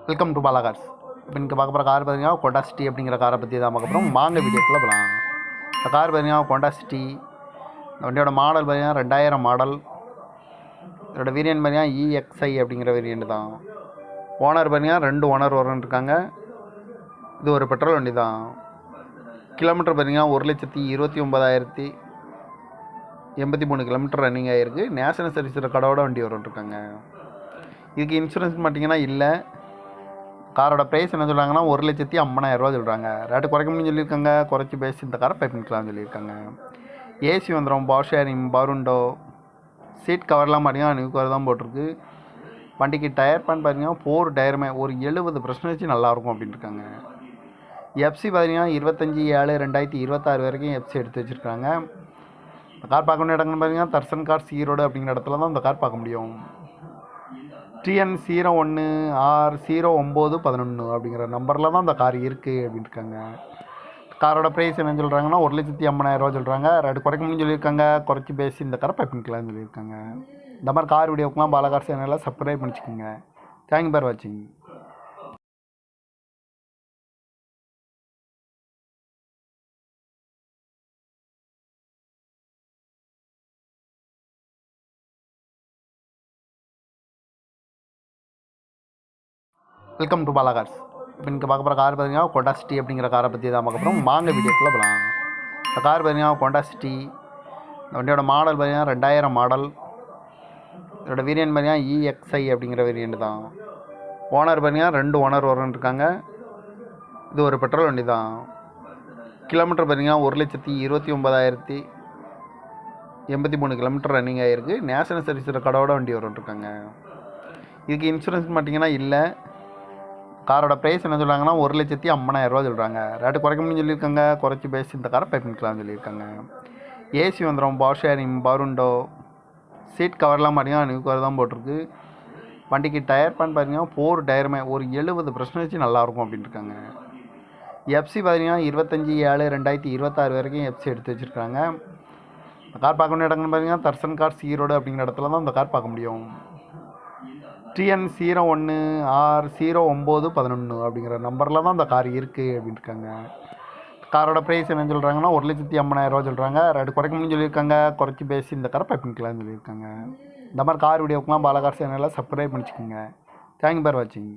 Welcome to Bala cars. இப்போ இன்றைக்கி பார்க்க போகிற கார் பார்த்தீங்கன்னா கொண்டா சிட்டி அப்படிங்கிற காரை பற்றி தான் பார்க்க போகிறோம். வாங்க வீடியோக்குள்ளே போகலாம். இந்த கார் பார்த்தீங்கன்னா கொண்டா சிட்டி. இந்த வண்டியோட மாடல் பார்த்தீங்கன்னா 2000 மாடல். இதோட வேரியன்ட் பார்த்தீங்கன்னா EXI அப்படிங்கிற வேரியன்ட் தான். ஓனர் பார்த்தீங்கன்னா 2 ஓனர் இருக்காங்க. இது ஒரு பெட்ரோல் வண்டி தான். கிலோமீட்டர் பார்த்தீங்கன்னா 1,29,083 கிலோமீட்டர் ரன்னிங் ஆகிருக்கு. நேஷனல் சர்வீஸில் கடவோட வண்டி இருக்காங்க. இதுக்கு இன்சூரன்ஸ் பார்த்தீங்கன்னா இல்லை. காரோட ப்ரைஸ் என்ன சொல்கிறாங்கன்னா 1,50,000 சொல்கிறாங்க. ரேட்டு குறைக்க முடியும்னு சொல்லியிருக்காங்க. குறைச்சி பேசி இந்த காரை பை பண்ணிக்கலாம்னு சொல்லியிருக்காங்க. ஏசி வந்துடும், power steering, power window, seat கவர்லாம் பார்த்தீங்கன்னா நியூ கவர் தான் போட்டிருக்கு. வண்டிக்கு டயர் பேன் பார்த்தீங்கன்னா 4 டயருமே ஒரு 70% நல்லாயிருக்கும் அப்படின்னு இருக்காங்க. எஃப்சி பார்த்தீங்கன்னா 25/7/2026 வரைக்கும் எஃப்சி எடுத்து வச்சுருக்காங்க. இந்த கார் பார்க்க வேண்டிய இடங்கள்னு பார்த்தீங்கன்னா தர்சன் கார்ஸ் ஈரோடு அப்படிங்கிற இடத்துல தான் இந்த கார் பார்க்க முடியும். TN 01R0911 அப்படிங்கிற நம்பரில் தான் இந்த கார் இருக்குது அப்படின்னு இருக்காங்க. காரோட ப்ரைஸ் என்ன சொல்கிறாங்கன்னா 1,50,000 சொல்கிறாங்க. ரேட்டு குறைக்க முடியும்னு சொல்லியிருக்காங்க. குறைச்சி பேசி இந்த காரை பை பண்ணிக்கலாம்னு சொல்லியிருக்காங்க. இந்த மாதிரி கார் வீடியோக்கெலாம் பாலா கார் சேனலில் சப்ஸ்கிரைப் பண்ணிச்சுக்கோங்க. தேங்க்யூ ஃபார் வாட்சிங். Welcome to Bala cars. இப்போ இன்றைக்கி பார்க்க போகிற கார் பார்த்தீங்கன்னா கொண்டா சிட்டி அப்படிங்கிற காரை பற்றி தான் பார்க்க போகிறோம். வாங்க வீடியோக்குள்ளே போகலாம். இந்த கார் பார்த்தீங்கன்னா கொண்டா சிட்டி. இந்த வண்டியோட மாடல் பார்த்தீங்கன்னா 2000 மாடல். இதோட வேரியன்ட் பார்த்தீங்கன்னா EXI அப்படிங்கிற வேரியன்ட் தான். ஓனர் பார்த்தீங்கன்னா 2 ஓனர் இருக்காங்க. இது ஒரு பெட்ரோல் வண்டி தான். கிலோமீட்டர் பார்த்தீங்கன்னா 1,29,083 கிலோமீட்டர் ரன்னிங் ஆகிருக்கு. நேஷனல் சர்வீஸில் கடவோட வண்டி இருக்காங்க. இதுக்கு இன்சூரன்ஸ் பார்த்தீங்கன்னா இல்லை. காரோட ப்ரைஸ் என்ன சொல்கிறாங்கன்னா 1,50,000 சொல்கிறாங்க. ரேட்டு குறைக்க முடியும்னு சொல்லியிருக்காங்க. குறைச்சி பேசி இந்த காரை பை பண்ணிக்கலாம்னு சொல்லியிருக்காங்க. ஏசி வந்துடும், power steering, power window, seat கவர்லாம் பார்த்தீங்கன்னா நியூ கவர் தான் போட்டிருக்கு. வண்டிக்கு டயர் பேன் பார்த்தீங்கன்னா 4 டயருமே ஒரு 70% நல்லாயிருக்கும் அப்படின்னு இருக்காங்க. எஃப்சி பார்த்தீங்கன்னா 25/7/2026 வரைக்கும் எஃப்சி எடுத்து வச்சுருக்காங்க. இந்த கார் பார்க்க வேண்டிய இடங்கள்னு பார்த்தீங்கன்னா தர்சன் கார்ஸ் ஈரோடு அப்படிங்கிற இடத்துல தான் இந்த கார் பார்க்க முடியும். TN 01R0911 அப்படிங்கிற நம்பரில் தான் இந்த கார் இருக்குது அப்படின்னு இருக்காங்க. காரோட ப்ரைஸ் என்ன சொல்கிறாங்கன்னா 1,50,000 சொல்கிறாங்க. ரேட்டு குறைக்க முடியும்னு சொல்லியிருக்காங்க. குறைச்சி பேசி இந்த காரை பை பண்ணிக்கலாம்னு சொல்லியிருக்காங்க. இந்த மாதிரி கார் வீடியோக்கெலாம் பாலா கார் சேனலில் சப்ஸ்கிரைப் பண்ணிச்சுக்கோங்க. தேங்க்யூ ஃபார் வாட்சிங்.